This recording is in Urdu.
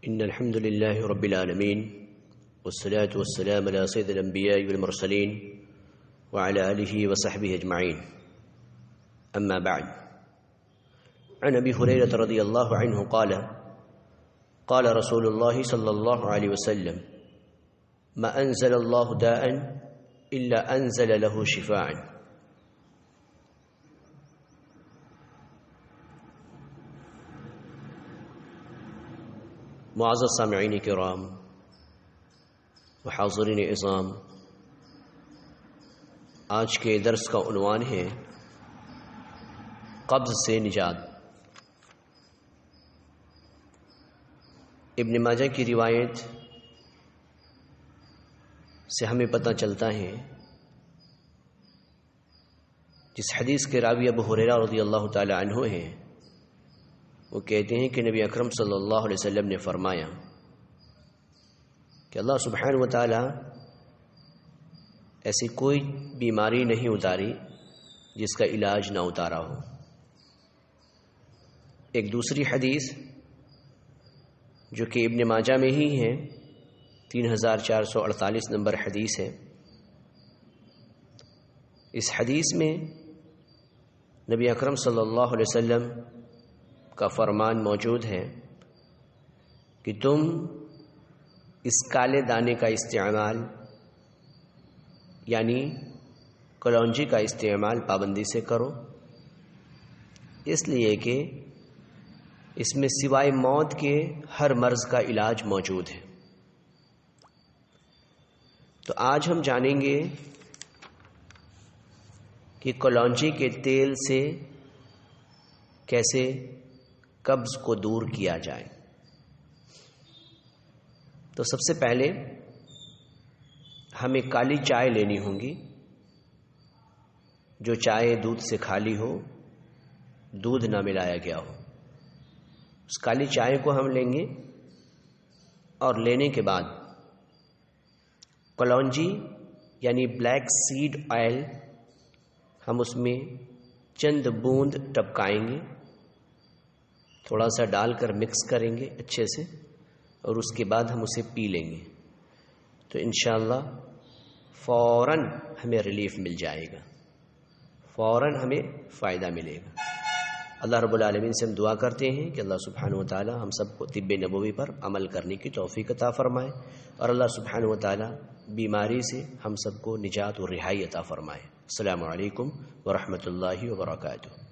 إن الحمد لله رب العالمين والصلاة والسلام على سيد الأنبياء والمرسلين وعلى آله وصحبه أجمعين. أما بعد، عن أبي هريرة رضي الله عنه قال رسول الله صلى الله عليه وسلم: ما أنزل الله داء إلا أنزل له شفاء. معزز سامعین کرام و حاضرین عظام، آج کے درس کا عنوان ہے قبض سے نجات۔ ابن ماجہ کی روایت سے ہمیں پتہ چلتا ہے، جس حدیث کے راوی ابو ہریرہ رضی اللہ تعالی عنہ ہیں، وہ کہتے ہیں کہ نبی اکرم صلی اللہ علیہ وسلم نے فرمایا کہ اللہ سبحانہ و تعالی ایسی کوئی بیماری نہیں اتاری جس کا علاج نہ اتارا ہو۔ ایک دوسری حدیث جو کہ ابن ماجہ میں ہی ہے، 3448 نمبر حدیث ہے، اس حدیث میں نبی اکرم صلی اللہ علیہ وسلم کا فرمان موجود ہے کہ تم اس کالے دانے کا استعمال، یعنی کلونجی کا استعمال پابندی سے کرو، اس لیے کہ اس میں سوائے موت کے ہر مرض کا علاج موجود ہے۔ تو آج ہم جانیں گے کہ کلونجی کے تیل سے کیسے قبض کو دور کیا جائے۔ تو سب سے پہلے ہمیں کالی چائے لینی ہوگی، جو چائے دودھ سے خالی ہو، دودھ نہ ملایا گیا ہو۔ اس کالی چائے کو ہم لیں گے، اور لینے کے بعد کلونجی یعنی بلیک سیڈ آئل ہم اس میں چند بوند ٹپکائیں گے، تھوڑا سا ڈال کر مکس کریں گے اچھے سے، اور اس کے بعد ہم اسے پی لیں گے تو انشاءاللہ فوراً ہمیں ریلیف مل جائے گا، فوراً ہمیں فائدہ ملے گا۔ اللہ رب العالمین سے ہم دعا کرتے ہیں کہ اللہ سبحانہ و تعالی ہم سب کو طب نبوی پر عمل کرنے کی توفیق عطا فرمائے، اور اللہ سبحانہ و تعالی بیماری سے ہم سب کو نجات و رہائی عطا فرمائے۔ السلام علیکم ورحمۃ اللہ وبرکاتہ۔